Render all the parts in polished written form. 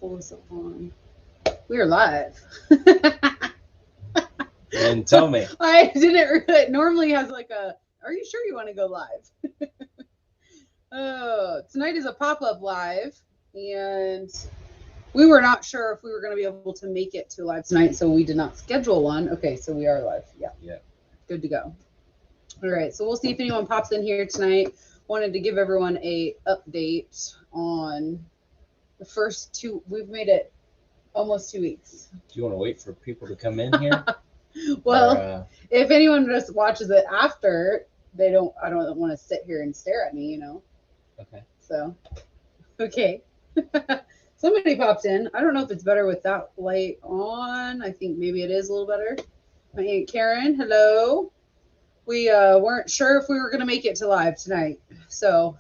pull this up on. We are live. And tell me. I didn't really, normally has like a, are you sure you want to go live? Oh, tonight is a pop-up live, and we were not sure if we were going to be able to make it to live tonight, so we did not schedule one. Okay, so we are live. Yeah. Good to go. All right, so we'll see if anyone pops in here tonight. Wanted to give everyone a update on the first two. We've made it almost 2 weeks. Do you want to wait for people to come in here? Well, if anyone just watches it after, I don't want to sit here and stare at me, you know. Okay. So, okay. Somebody popped in. I don't know if it's better with that light on. I think maybe it is a little better. My Aunt Karen, hello. We weren't sure if we were gonna make it to live tonight, so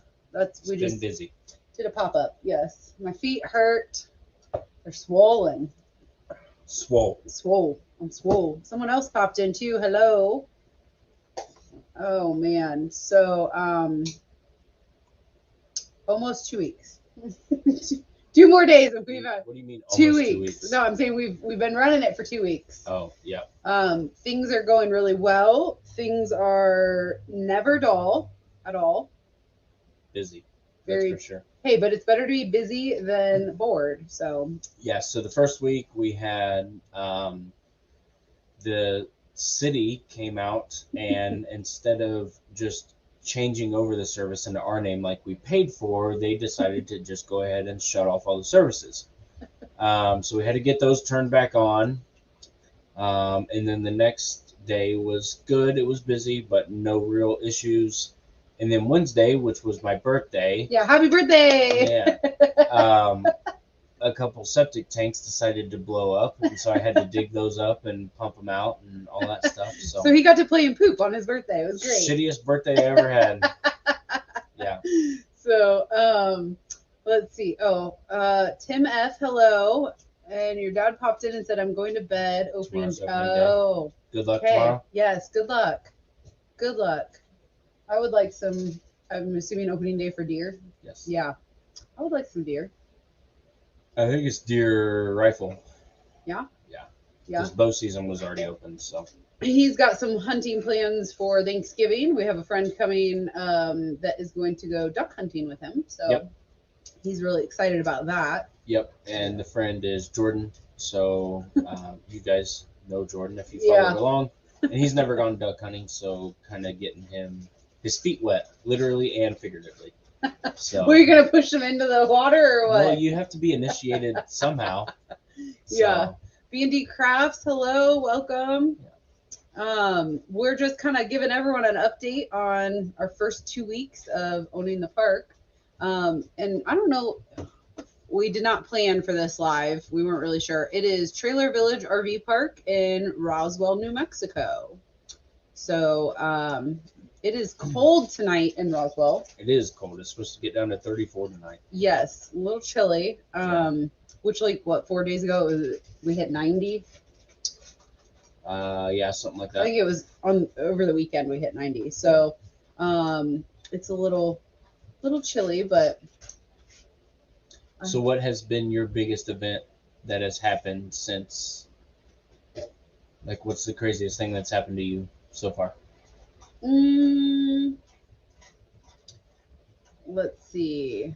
we just been busy. Did a pop up. Yes, my feet hurt. They're swollen. Swole. I'm swole. Someone else popped in too. Hello. Oh man. So almost 2 weeks. 2 more days and we've had. What do you mean? 2 weeks. No, I'm saying we've been running it for 2 weeks. Oh yeah. Things are going really well. Things are never dull at all. Busy. Very, that's for sure. Hey, but it's better to be busy than bored. So yeah. So the first week we had the city came out and instead of just changing over the service into our name like we paid for, they decided to just go ahead and shut off all the services. So we had to get those turned back on. And then the next day was good. It was busy, but no real issues. And then Wednesday, which was my birthday. Yeah, happy birthday! Yeah. A couple septic tanks decided to blow up, and so I had to dig those up and pump them out and all that stuff. So he got to play and poop on his birthday. It was great. Shittiest birthday I ever had. Yeah. So let's see. Oh, Tim F. Hello, and your dad popped in and said, "I'm going to bed." Opening. Oh. Good luck tomorrow. Yes. Good luck. Good luck. I would like some. I'm assuming opening day for deer. Yes. Yeah. I would like some deer. I think it's deer rifle. Yeah? Yeah. Yeah. Because bow season was already open, so. He's got some hunting plans for Thanksgiving. We have a friend coming that is going to go duck hunting with him. So yep. He's really excited about that. Yep. And the friend is Jordan. So you guys know Jordan if you followed along. And he's never gone duck hunting, so kind of getting his feet wet, literally and figuratively. So, were you gonna push them into the water or what? Well, you have to be initiated somehow. So. Yeah. B&D Crafts, hello, welcome. Yeah. We're just kind of giving everyone an update on our first 2 weeks of owning the park. And I don't know, we did not plan for this live. We weren't really sure. It is Trailer Village RV Park in Roswell, New Mexico. So, it is cold tonight in Roswell. It is cold. It's supposed to get down to 34 tonight. Yes, a little chilly. Which, like, what, 4 days ago we hit 90? Yeah, something like that. I think it was over the weekend we hit 90. So, it's a little chilly, but. So, what has been your biggest event that has happened since? Like, what's the craziest thing that's happened to you so far? Let's see.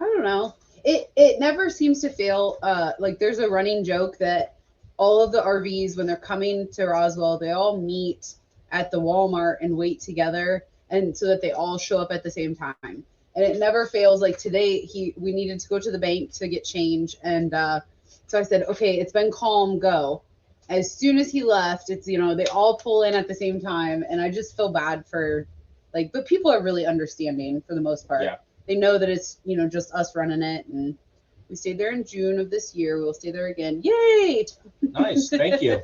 I don't know. It never seems to fail. Like there's a running joke that all of the RVs, when they're coming to Roswell, they all meet at the Walmart and wait together, and so that they all show up at the same time. And it never fails. Like today, we needed to go to the bank to get change, and so I said, okay, it's been calm, go. As soon as he left, it's, they all pull in at the same time. And I just feel bad for but people are really understanding for the most part. Yeah. They know that it's, just us running it. And we stayed there in June of this year. We'll stay there again. Yay. Nice. Thank you.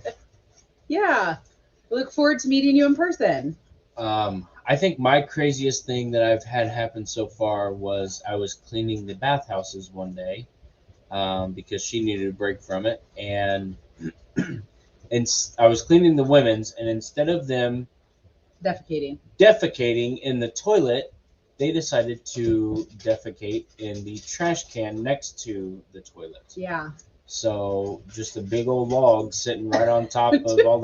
Yeah. We look forward to meeting you in person. I think my craziest thing that I've had happen so far was I was cleaning the bathhouses one day because she needed a break from it. And I was cleaning the women's, and instead of them defecating in the toilet, they decided to defecate in the trash can next to the toilet. Yeah. So just a big old log sitting right on top of all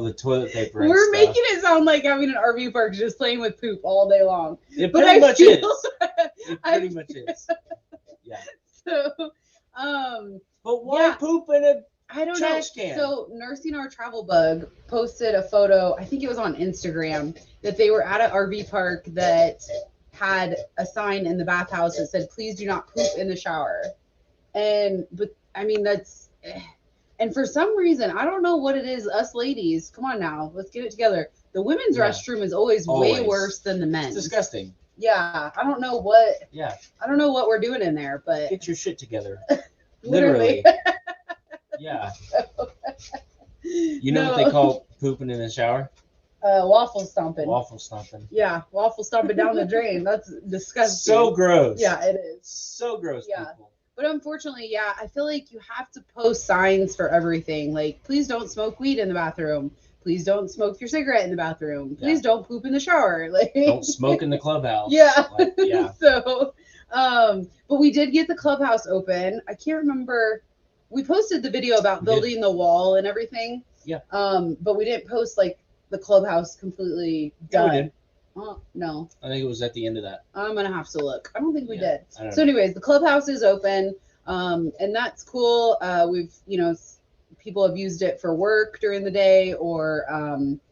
the toilet paper and We're stuff. making it sound like having an RV park just playing with poop all day long. It But pretty I much feel- is. It pretty much is. Yeah. So, But why yeah. poop in a I don't trash know. can? So Nursing Our Travel Bug posted a photo, I think it was on Instagram, that they were at an RV park that had a sign in the bathhouse that said, "Please do not poop in the shower." But I mean, and for some reason, I don't know what it is, us ladies, come on now, let's get it together. The women's Yeah. restroom is always way worse than the men's. It's disgusting. Yeah, I don't know what we're doing in there, but Get your shit together. literally. Yeah. You know what they call pooping in the shower? Waffle stomping. Waffle stomping. Yeah, waffle stomping down the drain. That's disgusting. So gross. Yeah, it is. So gross, Yeah. people. But unfortunately, yeah, I feel like you have to post signs for everything. Like, please don't smoke weed in the bathroom. Please don't smoke your cigarette in the bathroom. Please don't poop in the shower. Like, don't smoke in the clubhouse. Yeah. Like, yeah. So, but we did get the clubhouse open. I can't remember. We posted the video about building the wall and everything. Yeah. But we didn't post like the clubhouse completely done. Yeah, we did. Oh, no. I think it was at the end of that. I'm gonna have to look. I don't think we did. I don't So, know. anyways, the clubhouse is open, and that's cool. We've, people have used it for work during the day or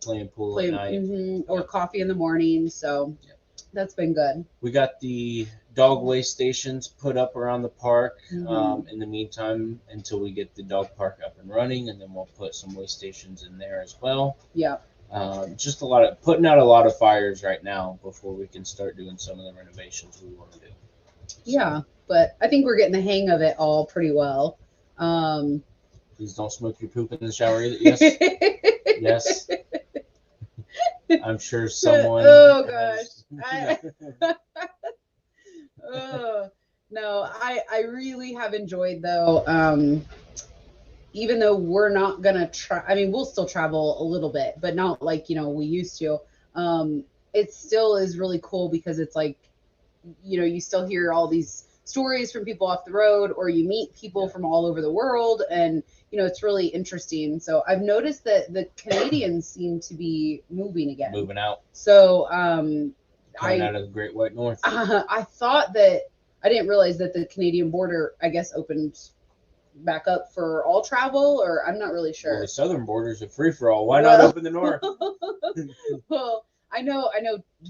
Playing pool at night. or coffee in the morning. So that's been good. We got the dog waste stations put up around the park. In the meantime, until we get the dog park up and running, and then we'll put some waste stations in there as well. Yeah. Just putting out a lot of fires right now before we can start doing some of the renovations we want to do. So, yeah, but I think we're getting the hang of it all pretty well. Please don't smoke your poop in the shower either. Yes. Yes. I'm sure someone. Oh gosh. No, I really have enjoyed though. Even though we're not gonna try, I mean, we'll still travel a little bit, but not like we used to. It still is really cool because it's like, you still hear all these stories from people off the road, or you meet people from all over the world, and it's really interesting. So I've noticed that the Canadians seem to be moving again. Moving out. So coming out of the Great White North. I thought that I didn't realize that the Canadian border, I guess, opened back up for all travel, or I'm not really sure. Well, the southern borders are free for all. Why not open the north? Well, I know.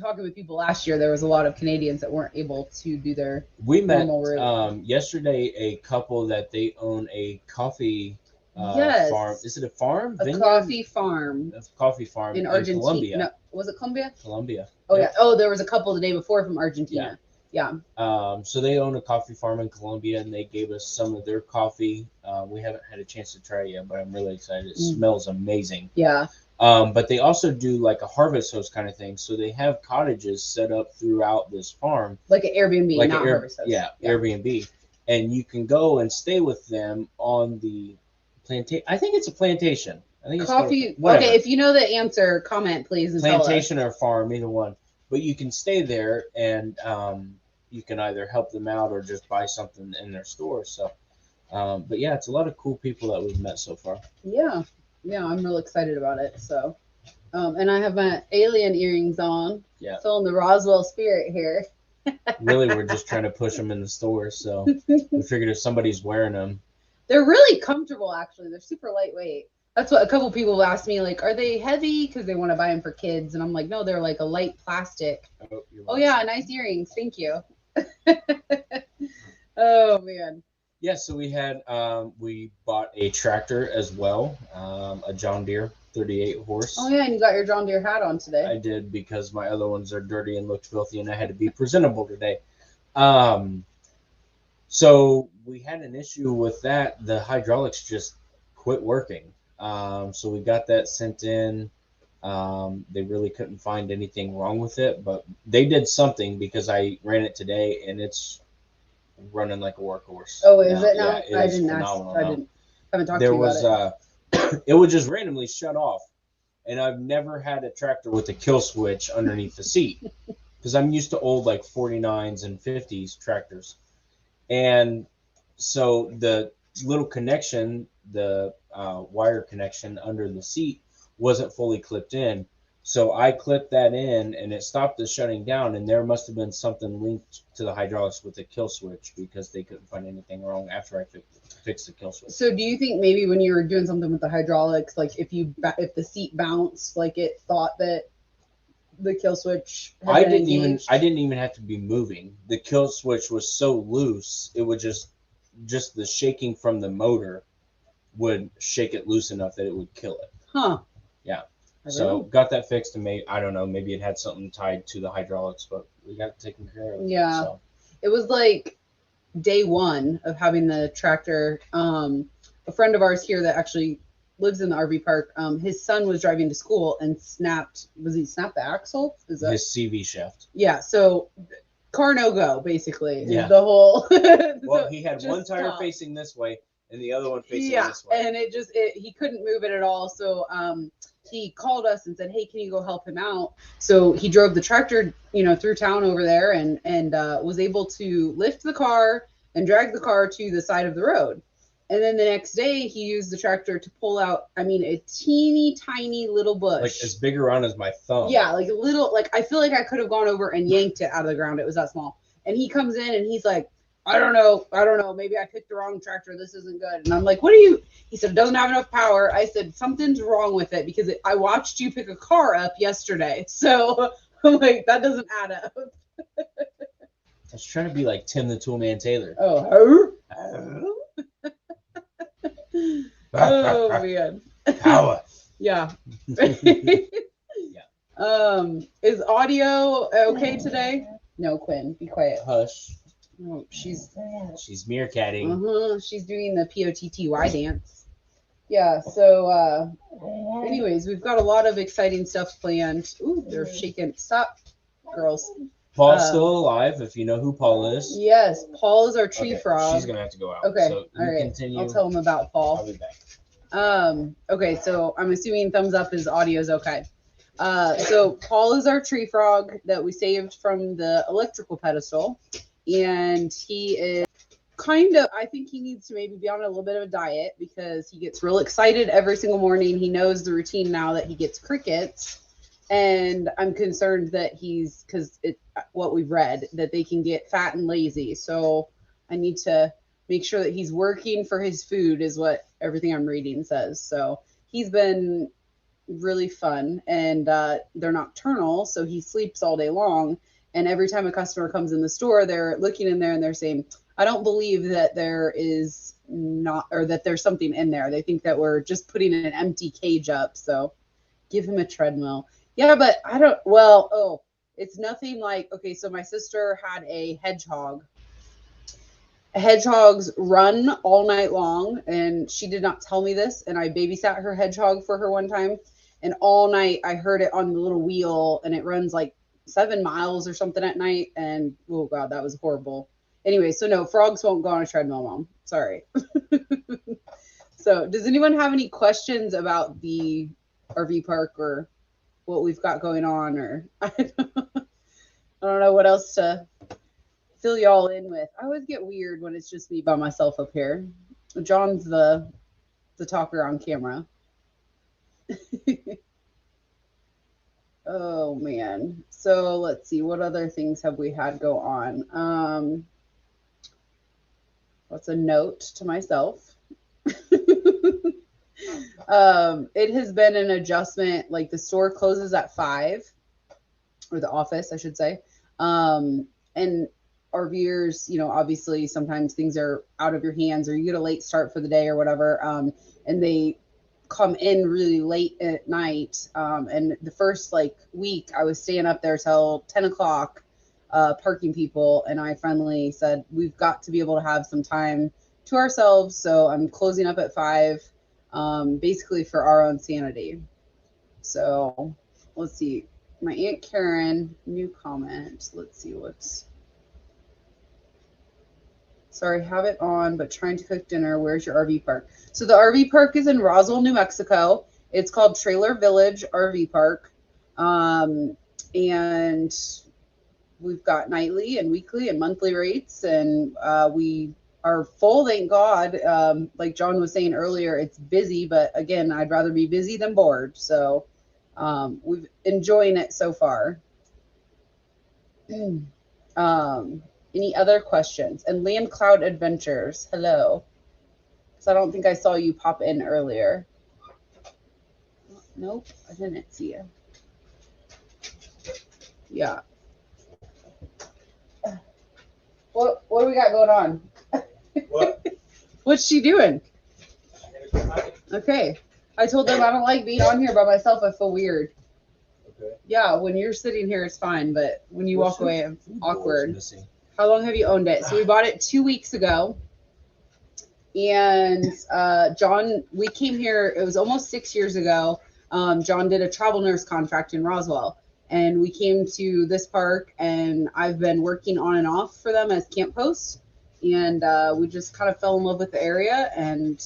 Talking with people last year, there was a lot of Canadians that weren't able to do their. We met normal route. Yesterday a couple that they own a coffee farm. Is it a farm? A coffee farm. A coffee farm in Argentina. Colombia. No, was it Colombia? Colombia. Oh yeah. Oh, there was a couple the day before from Argentina. Yeah. So they own a coffee farm in Colombia, and they gave us some of their coffee. We haven't had a chance to try it yet, but I'm really excited. It smells amazing. Yeah. But they also do like a harvest host kind of thing. So they have cottages set up throughout this farm. Like an Airbnb, like not harvest host. Yeah, Airbnb. And you can go and stay with them on the plantation. I think it's a plantation. I think coffee. It's whatever. Okay, if you know the answer, comment please. And plantation or farm, either one. But you can stay there, and you can either help them out or just buy something in their store. So, but yeah, it's a lot of cool people that we've met so far. Yeah, I'm real excited about it. So, and I have my alien earrings on. Yeah. Feeling the Roswell spirit here. Really, we're just trying to push them in the store. So we figured if somebody's wearing them. They're really comfortable, actually. They're super lightweight. That's what a couple people asked me, like, are they heavy? Because they want to buy them for kids. And I'm like, no, they're like a light plastic. Oh yeah, nice earrings. Thank you. Oh, man. Yeah, so we bought a tractor as well, a John Deere 38 horse. Oh, yeah, and you got your John Deere hat on today. I did, because my other ones are dirty and looked filthy, and I had to be presentable today. So we had an issue with that. The hydraulics just quit working. So we got that sent in. They really couldn't find anything wrong with it, but they did something, because I ran it today and it's running like a workhorse. Oh, is it now? Yeah, I didn't ask. Haven't talked to you about it. It would just randomly shut off, and I've never had a tractor with a kill switch underneath the seat. because I'm used to old like 49s and 50s tractors. And so the little connection, the wire connection under the seat wasn't fully clipped in. So I clipped that in and it stopped the shutting down, and there must have been something linked to the hydraulics with the kill switch because they couldn't find anything wrong after I fixed the kill switch. So do you think maybe when you were doing something with the hydraulics, like if the seat bounced, like it thought that the kill switch had I been didn't engaged? even have to be moving. The kill switch was so loose, it would just the shaking from the motor would shake it loose enough that it would kill it. Huh. Yeah. I don't So know. got that fixed, and I don't know, maybe it had something tied to the hydraulics, but we got it taken care of. Yeah. So. It was like day one of having the tractor. A friend of ours here that actually lives in the RV park, his son was driving to school and snapped the axle? His CV shaft. Yeah, so car no go, basically. Yeah. The whole well, he had one tire facing this way and the other one facing this way. And he couldn't move it at all. So he called us and said, hey, can you go help him out? So he drove the tractor, through town over there and was able to lift the car and drag the car to the side of the road. And then the next day he used the tractor to pull out, a teeny tiny little bush. Like as big around as my thumb. Yeah, like a little, like I feel like I could have gone over and yanked it out of the ground. It was that small. And he comes in and he's like, I don't know. Maybe I picked the wrong tractor. This isn't good. And I'm like, he said, it doesn't have enough power. I said, something's wrong with it because I watched you pick a car up yesterday. So I'm like, that doesn't add up. I was trying to be like Tim the Toolman Taylor. Oh, oh man. Power. Yeah. Yeah. Is audio okay today? No, Quinn, be quiet. Hush. Oh, she's meerkatting. She's doing the POTTY dance. Yeah, so anyways, we've got a lot of exciting stuff planned. Ooh, they're shaking. Stop, girls. Paul's still alive, if you know who Paul is. Yes, Paul is our tree frog. She's gonna have to go out. Okay, so all right. Continue. I'll tell him about Paul. I'll be back. Okay, so I'm assuming thumbs up is audio's okay. So Paul is our tree frog that we saved from the electrical pedestal, and he is I think he needs to maybe be on a little bit of a diet because he gets real excited every single morning. He knows the routine now that he gets crickets, and I'm concerned that because what we've read, that they can get fat and lazy. So I need to make sure that he's working for his food is what everything I'm reading says. So he's been really fun, and they're nocturnal, so he sleeps all day long. And every time a customer comes in the store, they're looking in there and they're saying, I don't believe that there is not, or that there's something in there. They think that we're just putting an empty cage up. So give him a treadmill. Yeah, but it's nothing like, okay, so my sister had a hedgehog. Hedgehogs run all night long, and she did not tell me this, and I babysat her hedgehog for her one time, and all night I heard it on the little wheel, and it runs like 7 miles or something at night, and oh god, that was horrible. Anyway, so no, frogs won't go on a treadmill, Mom. Sorry. So does anyone have any questions about the RV park or what we've got going on, or I don't know what else to fill y'all in with. I always get weird when it's just me by myself up here. John's the talker on camera. Oh man. So let's see, what other things have we had go on? What's a note to myself? It has been an adjustment. Like the store closes at 5, or the office, I should say. And RVers, obviously sometimes things are out of your hands, or you get a late start for the day or whatever. And they come in really late at night. And the first week I was staying up there till 10 o'clock, parking people. And I finally said, we've got to be able to have some time to ourselves. So I'm closing up at 5, basically for our own sanity. So let's see. My Aunt Karen, new comment. Let's see what's. Sorry, have it on, but trying to cook dinner. Where's your RV park? So the RV park is in Roswell, New Mexico. It's called Trailer Village RV Park. And we've got nightly and weekly and monthly rates, and we are full, thank God. Like John was saying earlier, it's busy, but again, I'd rather be busy than bored. So we've enjoying it so far. Any other questions? And Land Cloud Adventures, hello. So I don't think I saw you pop in earlier. Nope, I didn't see you. Yeah. What do we got going on? What? What's she doing? Okay. I told them I don't like being on here by myself. I feel weird. Okay. Yeah, when you're sitting here, it's fine, but when you walk away, it's awkward. Missing. How long have you owned it? So we bought it 2 weeks ago. And John, we came here, it was almost 6 years ago. John did a travel nurse contract in Roswell. And we came to this park, and I've been working on and off for them as camp host. And we just kind of fell in love with the area and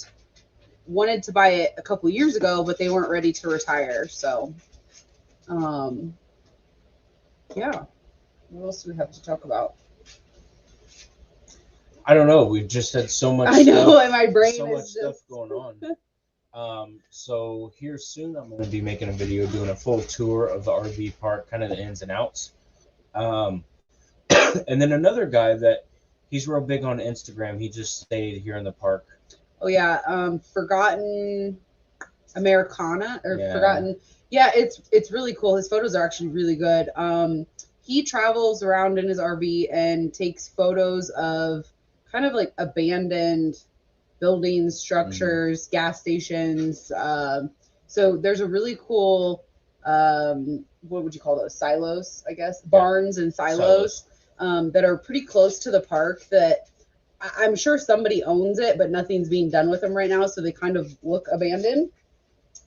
wanted to buy it a couple years ago, but they weren't ready to retire. So, yeah. What else do we have to talk about? I don't know. We've just had so much. I know, stuff, and my brain so is much just... stuff going on. So here soon, I'm going to be making a video doing a full tour of the RV park, kind of the ins and outs. And then another guy that he's real big on Instagram. He just stayed here in the park. Oh yeah, Forgotten Americana or Yeah. Forgotten. Yeah, it's really cool. His photos are actually really good. He travels around in his RV and takes photos of kind of like abandoned buildings, structures, gas stations. So there's a really cool, what would you call those? Silos, I guess. Barns and silos. That are pretty close to the park that I'm sure somebody owns it, but nothing's being done with them right now. So they kind of look abandoned.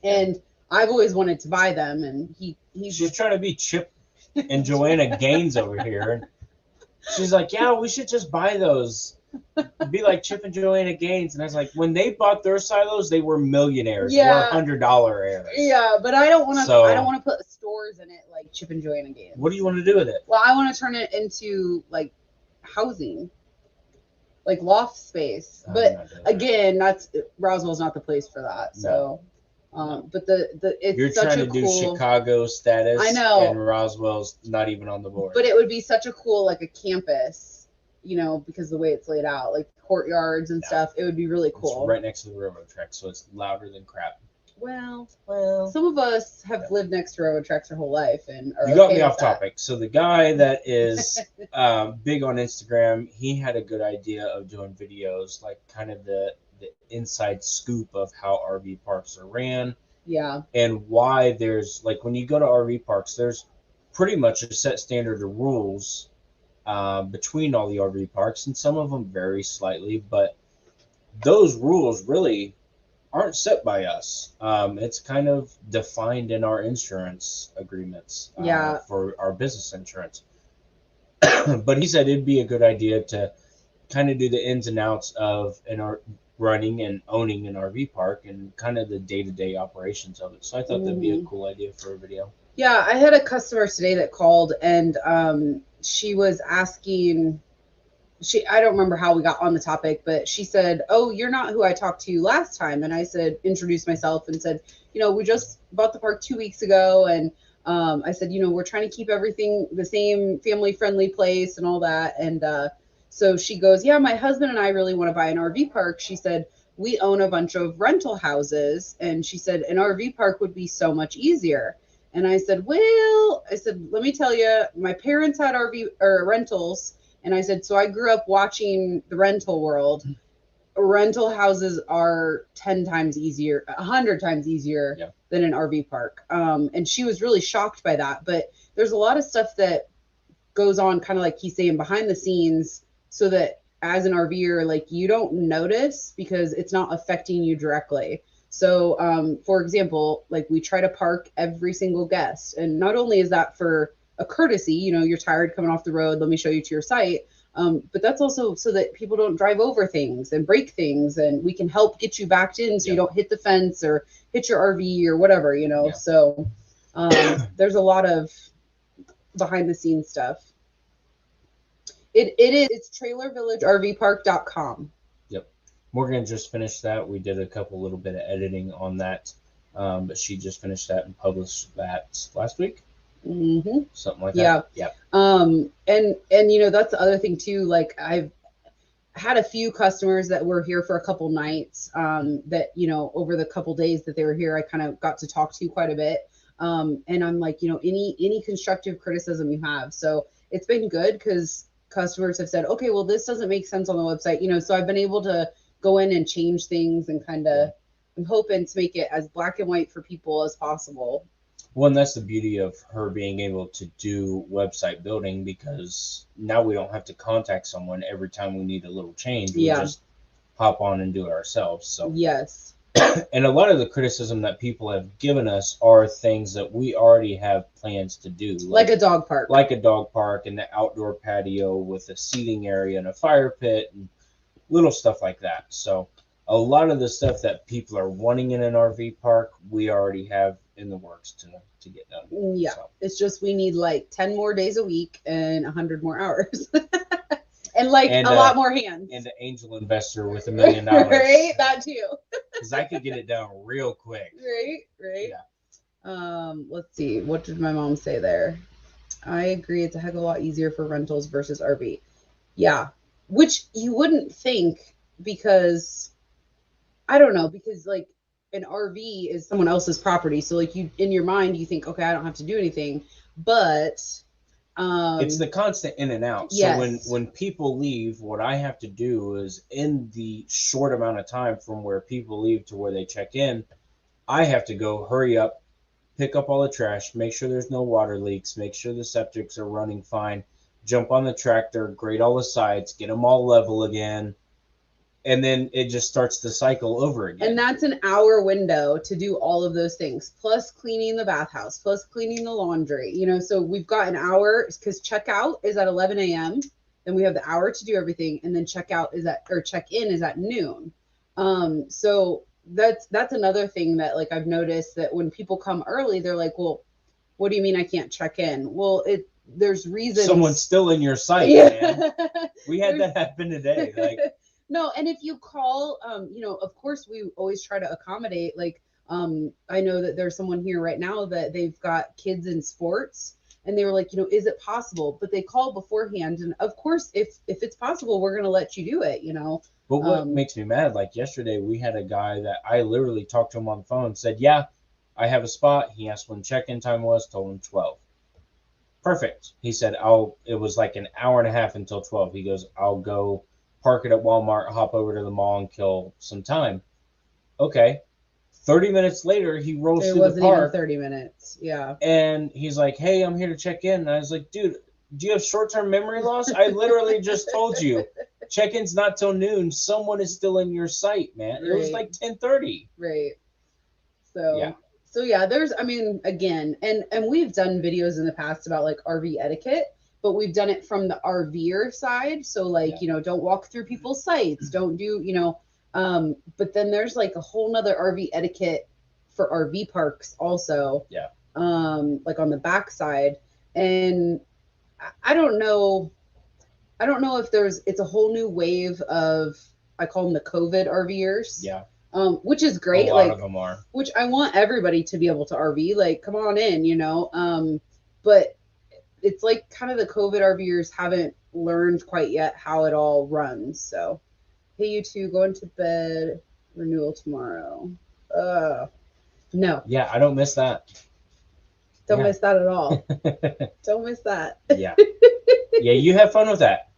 And I've always wanted to buy them. And he's just trying to be Chip and Joanna Gaines over here. And she's like, yeah, we should just buy those. Be like Chip and Joanna Gaines. And I was like, when they bought their silos, they were millionaires. Yeah. We're $100 heirs. Yeah, but I don't want to. So, I don't want to put stores in it like Chip and Joanna Gaines. What do you want to do with it? Well, I want to turn it into like housing, like loft space. But again, Roswell's not the place for that. So, but it's you're such trying a to do cool Chicago status. I know, and Roswell's not even on the board. But it would be such a cool like a campus, you know, because of the way it's laid out, like courtyards and stuff. It would be really cool. It's right next to the railroad tracks, so it's louder than crap. Well, some of us have lived next to railroad tracks our whole life, and you got me off topic. So the guy that is big on Instagram, he had a good idea of doing videos, like kind of the inside scoop of how RV parks are ran. Yeah. And why there's like when you go to RV parks, there's pretty much a set standard of rules between all the RV parks, and some of them vary slightly, but those rules really aren't set by us. It's kind of defined in our insurance agreements for our business insurance. But he said it'd be a good idea to kind of do the ins and outs of running and owning an RV park and kind of the day-to-day operations of it. So I thought that'd be a cool idea for a video. Yeah, I had a customer today that called, and she was asking, I don't remember how we got on the topic, but she said, oh, you're not who I talked to last time. And I said, introduced myself and said, you know, we just bought the park 2 weeks ago. And I said, you know, we're trying to keep everything the same, family-friendly place and all that. And so she goes, yeah, my husband and I really want to buy an RV park. She said, we own a bunch of rental houses. And she said, an RV park would be so much easier. And I said, well, let me tell you, my parents had rentals. And I said, so I grew up watching the rental world. Rental houses are 10 times easier, 100 times easier than an RV park. And she was really shocked by that. But there's a lot of stuff that goes on kind of like he's saying behind the scenes so that as an RVer, like you don't notice because it's not affecting you directly. So, for example, like we try to park every single guest. And not only is that for a courtesy, you know, you're tired coming off the road, let me show you to your site. But that's also so that people don't drive over things and break things, and we can help get you backed in so you don't hit the fence or hit your RV or whatever, you know. So there's a lot of behind the scenes stuff. It is. It's trailervillagervpark.com. Yep. Morgan just finished that. We did a couple little bit of editing on that, but she just finished that and published that last week. Mm-hmm. Something like Yeah. that. Yep. And you know, that's the other thing too. Like I've had a few customers that were here for a couple nights, that, you know, over the couple days that they were here, I kind of got to talk to quite a bit. And I'm like, you know, any constructive criticism you have. So it's been good because customers have said, okay, well, this doesn't make sense on the website, you know, so I've been able to go in and change things and kind of, I'm hoping to make it as black and white for people as possible. Well, and that's the beauty of her being able to do website building, because now we don't have to contact someone every time we need a little change. We just hop on and do it ourselves. So yes. And a lot of the criticism that people have given us are things that we already have plans to do. Like a dog park. Like a dog park and the outdoor patio with a seating area and a fire pit and little stuff like that. So a lot of the stuff that people are wanting in an RV park, we already have in the works to get done. Yeah. So. It's just we need like 10 more days a week and 100 more hours. And a lot more hands. And an angel investor with $1 million. Right? That too. Because I could get it done real quick. Right. Yeah. Let's see. What did my mom say there? I agree. It's a heck of a lot easier for rentals versus RV. Yeah. Which you wouldn't think, because I don't know, because like an RV is someone else's property. So like you, in your mind, you think, okay, I don't have to do anything, but it's the constant in and out. Yes. So when people leave, what I have to do is, in the short amount of time from where people leave to where they check in, I have to go hurry up, pick up all the trash, make sure there's no water leaks, make sure the septics are running fine, jump on the tractor, grade all the sites, get them all level again. And then it just starts the cycle over again. And that's an hour window to do all of those things, plus cleaning the bathhouse, plus cleaning the laundry, you know. So we've got an hour, because checkout is at 11 a.m. Then we have the hour to do everything, and then check-in is at noon. So that's another thing that like I've noticed, that when people come early, they're like, well, what do you mean I can't check in? Well, there's reasons. Someone's still in your site, man. We had that happen today. Like. No, and if you call, you know, of course, we always try to accommodate. Like, I know that there's someone here right now that they've got kids in sports, and they were like, you know, is it possible? But they called beforehand, and of course, if it's possible, we're gonna let you do it, you know. But what makes me mad, like yesterday, we had a guy that I literally talked to him on the phone and said, yeah, I have a spot. He asked when check-in time was, told him 12. Perfect. He said, it was like an hour and a half until 12. He goes, I'll go park it at Walmart, hop over to the mall and kill some time. Okay. 30 minutes later, he rolls through the park. It wasn't even 30 minutes. Yeah. And he's like, hey, I'm here to check in. And I was like, dude, do you have short-term memory loss? I literally just told you. Check-in's not till noon. Someone is still in your site, man. It was like 10:30. Right. So yeah, there's, I mean, again, and we've done videos in the past about like RV etiquette, but we've done it from the RVer side. So like, you know, don't walk through people's sites, don't do, you know, but then there's like a whole nother RV etiquette for RV parks also. Yeah. Like on the back side. And I don't know if it's a whole new wave of, I call them the COVID RVers. Yeah. Which is great. A lot of them are. Which I want everybody to be able to RV, like, come on in, you know, but it's like kind of the COVID RVers haven't learned quite yet how it all runs. So, hey, you two, going to bed, renewal tomorrow. No. Yeah, I don't miss that. Don't miss that at all. Don't miss that. Yeah. Yeah, you have fun with that.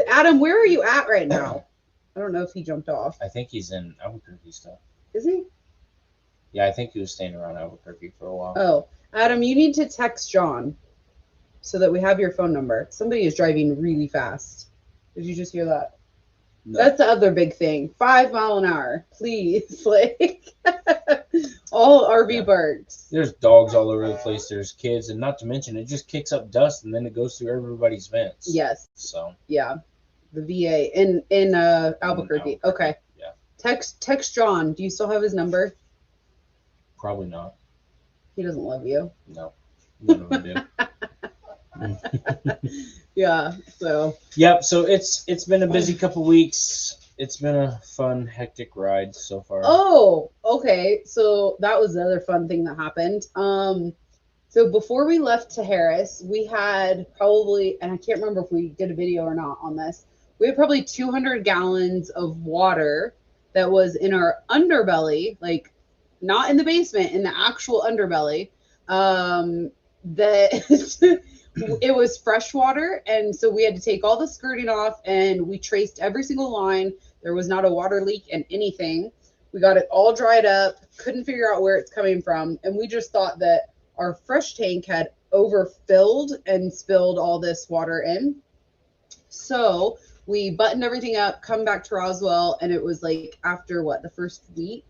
Adam, where are you at right now? I don't know if he jumped off. I think he's in Albuquerque still. Is he? Yeah, I think he was staying around Albuquerque for a while. Oh, Adam, you need to text John so that we have your phone number. Somebody is driving really fast. Did you just hear that? No. That's the other big thing. 5 miles an hour, please. Like all RV parks. There's dogs all over the place. There's kids, and not to mention, it just kicks up dust and then it goes through everybody's vents. Yes. So. Yeah, the VA in Albuquerque. Okay. Yeah. Text John. Do you still have his number? Probably not. He doesn't love you. No. None of them do. Yeah. So. Yep. So it's been a busy couple weeks. It's been a fun, hectic ride so far. Oh, okay. So that was the other fun thing that happened. So before we left to Harris, we had probably, and I can't remember if we did a video or not on this, we had probably 200 gallons of water that was in our underbelly, like not in the basement, in the actual underbelly. That it was fresh water. And so we had to take all the skirting off and we traced every single line. There was not a water leak and anything. We got it all dried up, couldn't figure out where it's coming from. And we just thought that our fresh tank had overfilled and spilled all this water in. So we buttoned everything up, come back to Roswell, and it was like after what, the first week?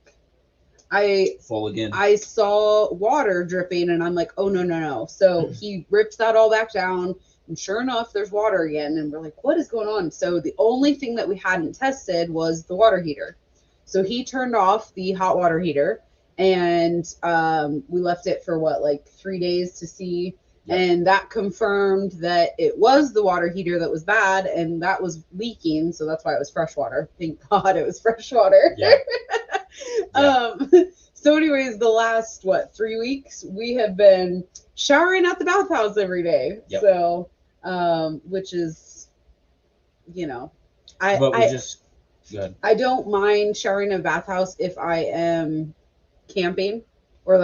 Full again. I saw water dripping and I'm like, oh no, no, no. So he rips that all back down and sure enough, there's water again. And we're like, what is going on? So the only thing that we hadn't tested was the water heater. So he turned off the hot water heater and we left it for what, like 3 days to see. Yep. And that confirmed that it was the water heater that was bad and that was leaking. So that's why it was fresh water. Thank God it was fresh water. Yeah. Yeah. So anyways, the last, 3 weeks, we have been showering at the bathhouse every day. Yep. So, which is, I don't mind showering in a bathhouse if I am camping or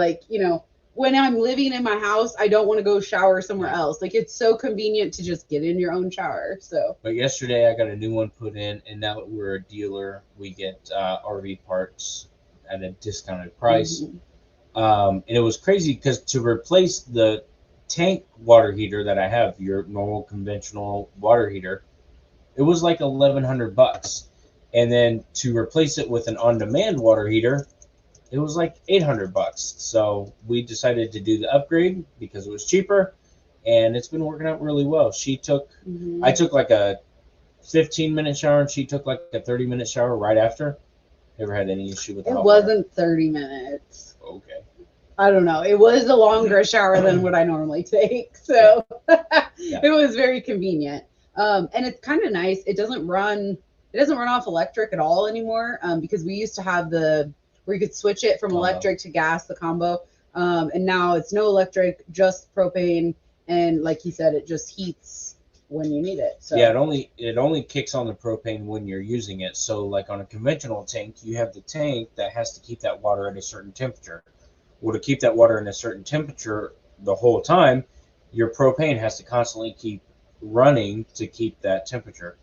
when I'm living in my house, I don't want to go shower somewhere else. Like, it's so convenient to just get in your own shower. So. But yesterday I got a new one put in, and now that we're a dealer, we get RV parts at a discounted price. Mm-hmm. And it was crazy because to replace the tank water heater that I have, your normal conventional water heater, it was like $1,100. And then to replace it with an on-demand water heater, it was like $800. So we decided to do the upgrade because it was cheaper, and it's been working out really well. I took like a 15-minute shower, and she took like a 30-minute shower right after. Never had any issue with that. It wasn't 30 minutes. Okay. I don't know. It was a longer shower than what I normally take. So yeah. It was very convenient. And it's kind of nice. It doesn't run off electric at all anymore. Because we used to have where you could switch it from electric to gas, the combo. And now it's no electric, just propane. And like he said, it just heats when you need it. So yeah, it only kicks on the propane when you're using it. So like on a conventional tank, you have the tank that has to keep that water at a certain temperature. Well, to keep that water in a certain temperature the whole time, your propane has to constantly keep running to keep that temperature.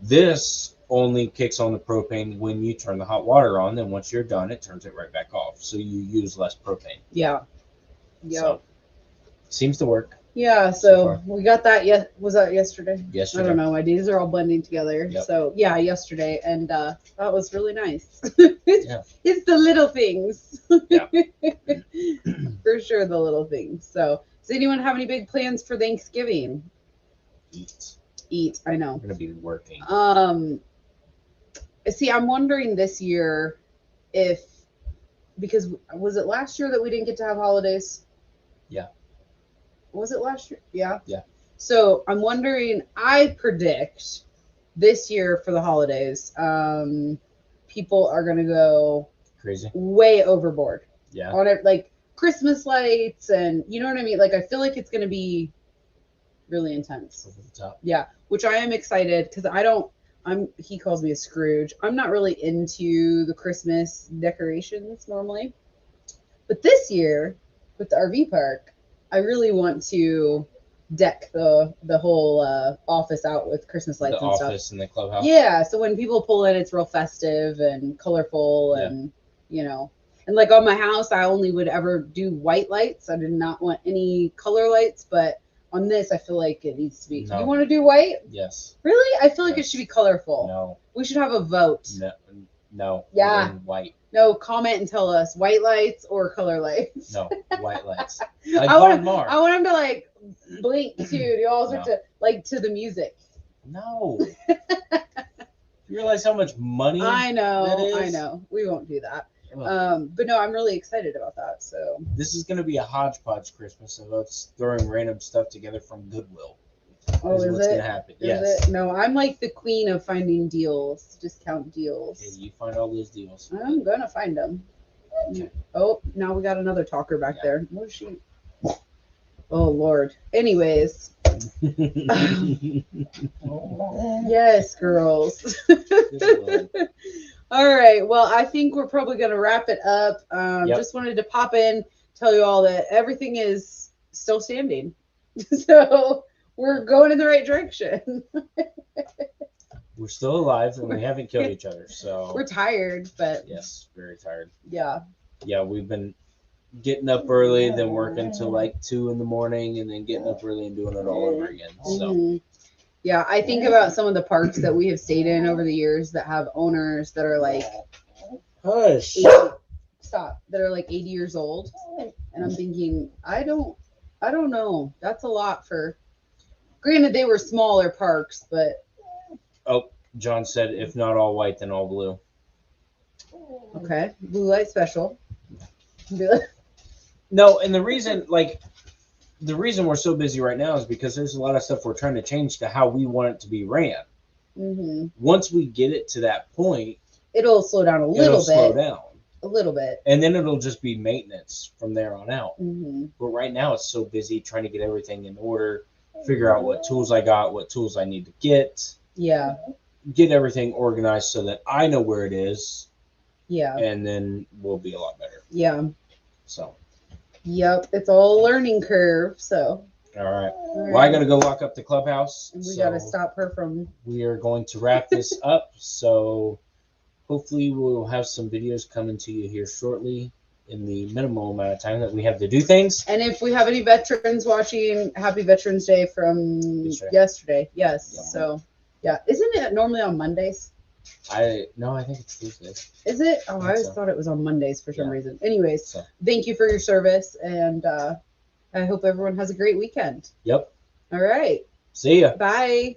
This only kicks on the propane when you turn the hot water on. Then once you're done, it turns it right back off. So you use less propane. Yeah. Yeah. So, seems to work. Yeah. So we got that. Was that yesterday? Yesterday. I don't know. My days are all blending together. Yep. So yeah, yesterday. And that was really nice. Yeah. It's the little things. Yeah. For sure. The little things. So does anyone have any big plans for Thanksgiving? Eat. I know. I'm going to be working. See, I'm wondering this year because was it last year that we didn't get to have holidays? Yeah. Was it last year? Yeah. Yeah. So I'm wondering, I predict this year for the holidays, people are going to go crazy, way overboard. Yeah. On it, like Christmas lights and you know what I mean? Like, I feel like it's going to be really intense. Over the top. Yeah. Which I am excited because he calls me a Scrooge. I'm not really into the Christmas decorations normally. But this year, with the RV park, I really want to deck the whole office out with Christmas lights and stuff. The office and the clubhouse. Yeah, so when people pull in, it's real festive and colorful and, And like on my house, I only would ever do white lights. I did not want any color lights, but on this, I feel like it needs to be. No. You want to do white? Yes. Really? I feel like it should be colorful. No. We should have a vote. No. Yeah. White. No, comment and tell us white lights or color lights. No, white lights. Like I want them to like blink too. You all start to to the music. No. You realize how much money? I know. That is? I know. We won't do that. But no, I'm really excited about that. So This is going to be a hodgepodge Christmas of us throwing random stuff together from Goodwill. oh, is what's it? going to happen. Is Yes. it? No, I'm like the queen of finding deals, discount deals. Okay, you find all those deals. I'm gonna find them. Okay. Oh, now we got another talker back there. What is she? Oh Lord. Anyways, yes, girls. All right. Well, I think we're probably gonna wrap it up. Just wanted to pop in, tell you all that everything is still standing. So we're going in the right direction. We're still alive and we haven't killed each other. So we're tired, but yes, very tired. Yeah. Yeah, we've been getting up early, then working till like 2 in the morning, and then getting up early and doing it all over again. So yeah, I think about some of the parks that we have stayed in over the years that have owners that are like hush. 80, stop, that are like 80 years old, and I'm thinking, I don't know. That's a lot for. Granted, they were smaller parks, but. Oh, John said, if not all white, then all blue. Okay, blue light special. No, and the reason we're so busy right now is because there's a lot of stuff we're trying to change to how we want it to be ran. Mm-hmm. Once we get it to that point, it'll slow down a little bit, and then it'll just be maintenance from there on out. Mm-hmm. But right now, it's so busy trying to get everything in order, figure out what tools I got, what tools I need to get. Yeah. Get everything organized so that I know where it is. Yeah. And then we'll be a lot better. Yeah. So. Yep, it's all a learning curve. So. All right. Well, I got to go lock up the clubhouse. And we got to stop her from. We are going to wrap this up. So hopefully we'll have some videos coming to you here shortly in the minimal amount of time that we have to do things. And if we have any veterans watching, happy Veterans Day from yesterday. Yes. Yeah. So, yeah. Isn't it normally on Mondays? No, I think it's Tuesdays. Is it? Oh, I always thought it was on Mondays for some reason. Anyways, thank you for your service, and I hope everyone has a great weekend. Yep. All right. See ya. Bye.